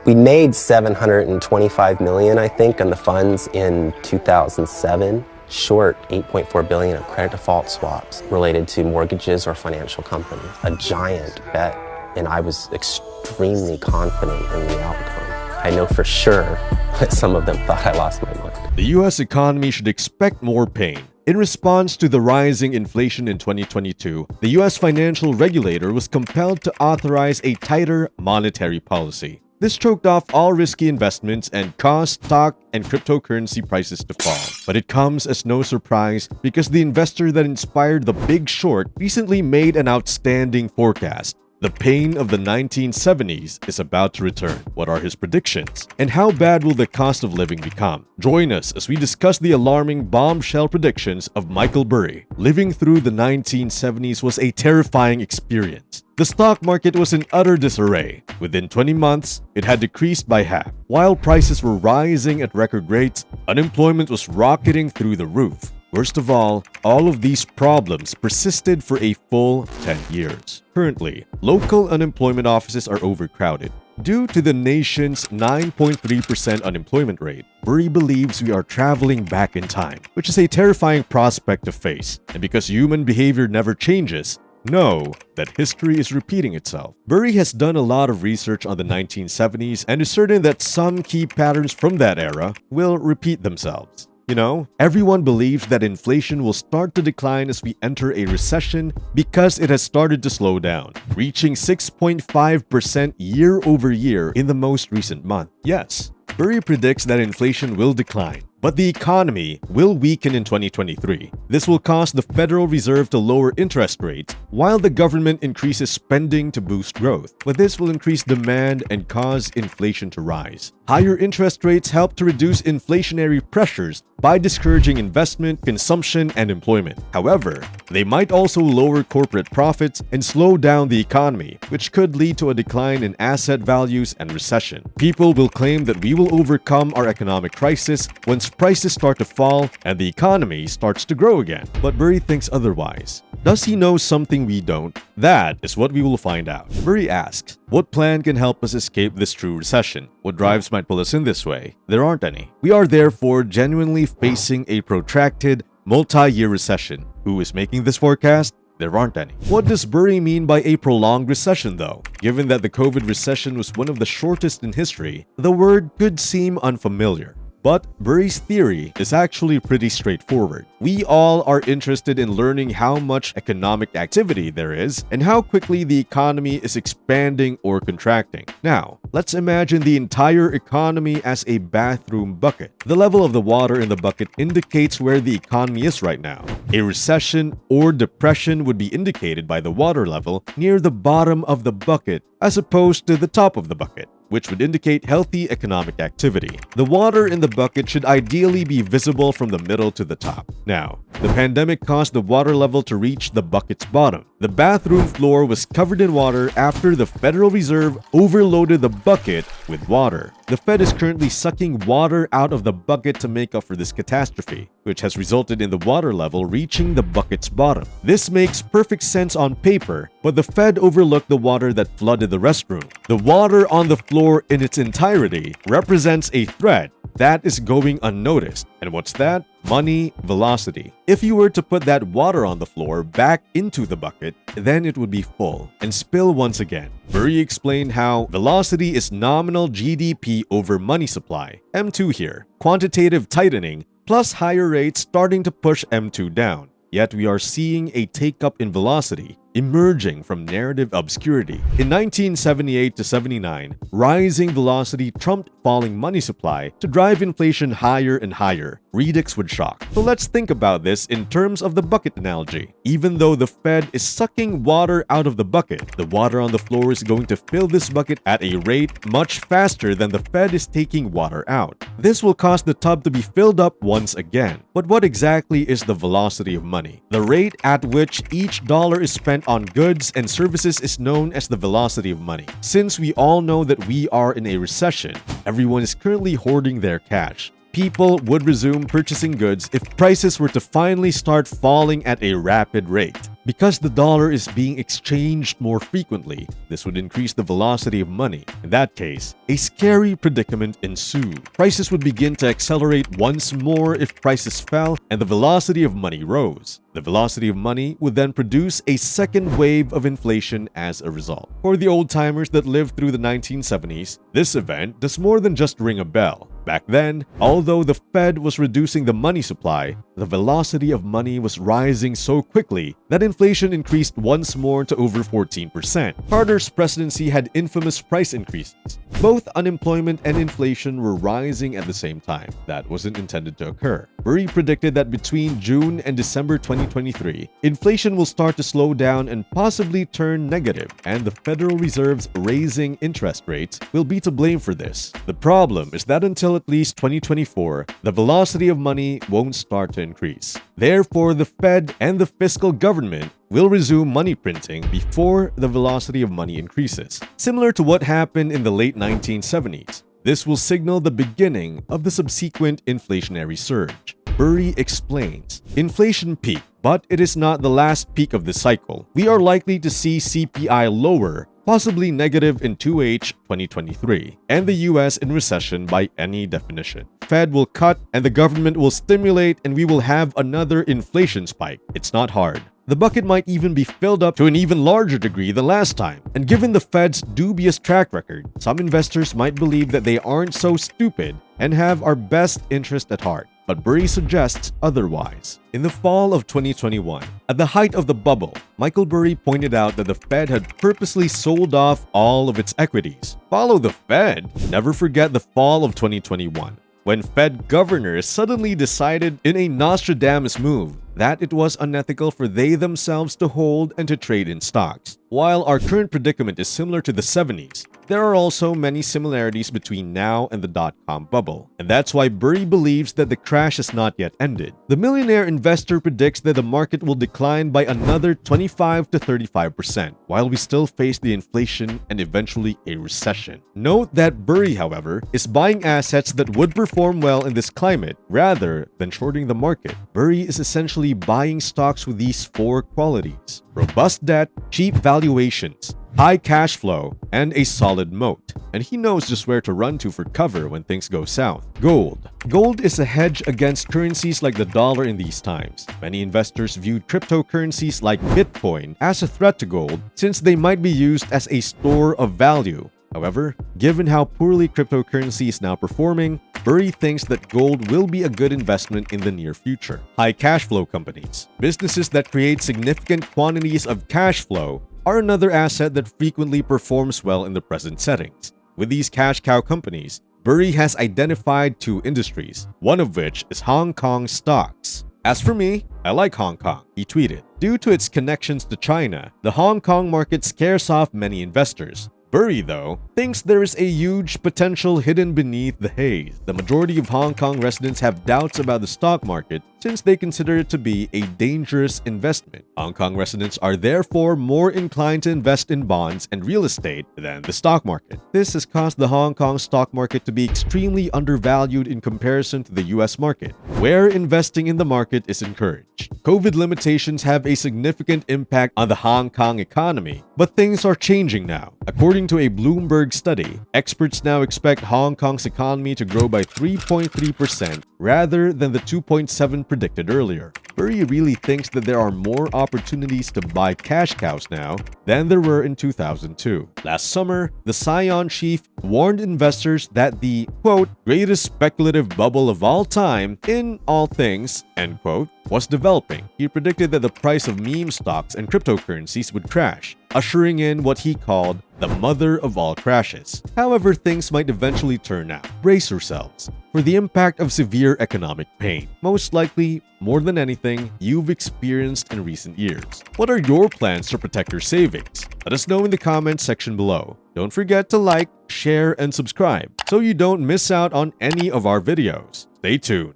We made $725 million, I think, on the funds in 2007, short $8.4 billion of credit default swaps related to mortgages or financial companies. A giant bet, and I was extremely confident in the outcome. I know for sure that some of them thought I lost my mind. The US economy should expect more pain. In response to the rising inflation in 2022, the US financial regulator was compelled to authorize a tighter monetary policy. This choked off all risky investments and caused stock and cryptocurrency prices to fall. But it comes as no surprise because the investor that inspired the Big Short recently made an outstanding forecast. The pain of the 1970s is about to return. What are his predictions? And how bad will the cost of living become? Join us as we discuss the alarming bombshell predictions of Michael Burry. Living through the 1970s was a terrifying experience. The stock market was in utter disarray. Within 20 months, it had decreased by half. While prices were rising at record rates, unemployment was rocketing through the roof. Worst of all of these problems persisted for a full 10 years. Currently, local unemployment offices are overcrowded. Due to the nation's 9.3% unemployment rate, Burry believes we are traveling back in time, which is a terrifying prospect to face. And because human behavior never changes, know that history is repeating itself. Burry has done a lot of research on the 1970s and is certain that some key patterns from that era will repeat themselves. You know, everyone believes that inflation will start to decline as we enter a recession because it has started to slow down, reaching 6.5% year over year in the most recent month. Yes, Burry predicts that inflation will decline, but the economy will weaken in 2023. This will cause the Federal Reserve to lower interest rates while the government increases spending to boost growth. But this will increase demand and cause inflation to rise. Higher interest rates help to reduce inflationary pressures by discouraging investment, consumption, and employment. However, they might also lower corporate profits and slow down the economy, which could lead to a decline in asset values and recession. People will claim that we will overcome our economic crisis once prices start to fall and the economy starts to grow again. But Burry thinks otherwise. Does he know something we don't? That is what we will find out. Burry asks, what plan can help us escape this true recession? What drives might pull us in this way? There aren't any. We are therefore genuinely facing a protracted, multi-year recession. Who is making this forecast? There aren't any. What does Burry mean by a prolonged recession though? Given that the COVID recession was one of the shortest in history, the word could seem unfamiliar. But Burry's theory is actually pretty straightforward. We all are interested in learning how much economic activity there is and how quickly the economy is expanding or contracting. Now, let's imagine the entire economy as a bathroom bucket. The level of the water in the bucket indicates where the economy is right now. A recession or depression would be indicated by the water level near the bottom of the bucket as opposed to the top of the bucket, which would indicate healthy economic activity. The water in the bucket should ideally be visible from the middle to the top. Now, the pandemic caused the water level to reach the bucket's bottom. The bathroom floor was covered in water after the Federal Reserve overloaded the bucket with water. The Fed is currently sucking water out of the bucket to make up for this catastrophe, which has resulted in the water level reaching the bucket's bottom. This makes perfect sense on paper, but the Fed overlooked the water that flooded the restroom. The water on the floor in its entirety represents a threat that is going unnoticed. And what's that? Money velocity. If you were to put that water on the floor back into the bucket, then it would be full and spill once again. Burry explained how velocity is nominal GDP over money supply, M2 here, quantitative tightening, plus higher rates starting to push M2 down. Yet we are seeing a take-up in velocity emerging from narrative obscurity. In 1978 to 79, rising velocity trumped falling money supply to drive inflation higher and higher. Redux would shock. So let's think about this in terms of the bucket analogy. Even though the Fed is sucking water out of the bucket, the water on the floor is going to fill this bucket at a rate much faster than the Fed is taking water out. This will cause the tub to be filled up once again. But what exactly is the velocity of money? The rate at which each dollar is spent on goods and services is known as the velocity of money. Since we all know that we are in a recession, everyone is currently hoarding their cash. People would resume purchasing goods if prices were to finally start falling at a rapid rate. Because the dollar is being exchanged more frequently, this would increase the velocity of money. In that case, a scary predicament ensued. Prices would begin to accelerate once more if prices fell and the velocity of money rose. The velocity of money would then produce a second wave of inflation as a result. For the old-timers that lived through the 1970s, this event does more than just ring a bell. Back then, although the Fed was reducing the money supply, the velocity of money was rising so quickly that inflation increased once more to over 14%. Carter's presidency had infamous price increases. Both unemployment and inflation were rising at the same time. That wasn't intended to occur. Burry predicted that between June and December 2023, inflation will start to slow down and possibly turn negative, and the Federal Reserve's raising interest rates will be to blame for this. The problem is that until at least 2024, the velocity of money won't start to increase. Therefore, the Fed and the fiscal government will resume money printing before the velocity of money increases. Similar to what happened in the late 1970s, this will signal the beginning of the subsequent inflationary surge. Burry explains, inflation peaked, but it is not the last peak of the cycle. We are likely to see CPI lower, possibly negative in 2H 2023, and the US in recession by any definition. Fed will cut and the government will stimulate and we will have another inflation spike. It's not hard. The bucket might even be filled up to an even larger degree than last time. And given the Fed's dubious track record, some investors might believe that they aren't so stupid and have our best interest at heart. But Burry suggests otherwise. In the fall of 2021, at the height of the bubble, Michael Burry pointed out that the Fed had purposely sold off all of its equities. Follow the Fed? Never forget the fall of 2021, when Fed governors suddenly decided in a Nostradamus move that it was unethical for they themselves to hold and to trade in stocks. While our current predicament is similar to the 70s, there are also many similarities between now and the dot-com bubble, and that's why Burry believes that the crash has not yet ended. The millionaire investor predicts that the market will decline by another 25 to 35%, while we still face the inflation and eventually a recession. Note that Burry, however, is buying assets that would perform well in this climate rather than shorting the market. Burry is essentially buying stocks with these four qualities: robust debt, cheap valuations, high cash flow, and a solid moat. And he knows just where to run to for cover when things go south. Gold. Gold is a hedge against currencies like the dollar in these times. Many investors viewed cryptocurrencies like Bitcoin as a threat to gold since they might be used as a store of value. However, given how poorly cryptocurrency is now performing, Burry thinks that gold will be a good investment in the near future. High cash flow companies. Businesses that create significant quantities of cash flow are another asset that frequently performs well in the present settings. With these cash cow companies, Burry has identified two industries, one of which is Hong Kong stocks. As for me, I like Hong Kong, he tweeted. Due to its connections to China, the Hong Kong market scares off many investors. Burry, though, thinks there is a huge potential hidden beneath the haze. The majority of Hong Kong residents have doubts about the stock market since they consider it to be a dangerous investment. Hong Kong residents are therefore more inclined to invest in bonds and real estate than the stock market. This has caused the Hong Kong stock market to be extremely undervalued in comparison to the US market, where investing in the market is encouraged. COVID limitations have a significant impact on the Hong Kong economy, but things are changing now. According to a Bloomberg study, experts now expect Hong Kong's economy to grow by 3.3% rather than the 2.7% predicted earlier. Burry really thinks that there are more opportunities to buy cash cows now than there were in 2002. Last summer, the Scion chief warned investors that the, quote, greatest speculative bubble of all time in all things, end quote, was developing. He predicted that the price of meme stocks and cryptocurrencies would crash, ushering in what he called the mother of all crashes. However, things might eventually turn out. Brace yourselves for the impact of severe economic pain, most likely more than anything you've experienced in recent years. What are your plans to protect your savings? Let us know in the comments section below. Don't forget to like, share, and subscribe so you don't miss out on any of our videos. Stay tuned.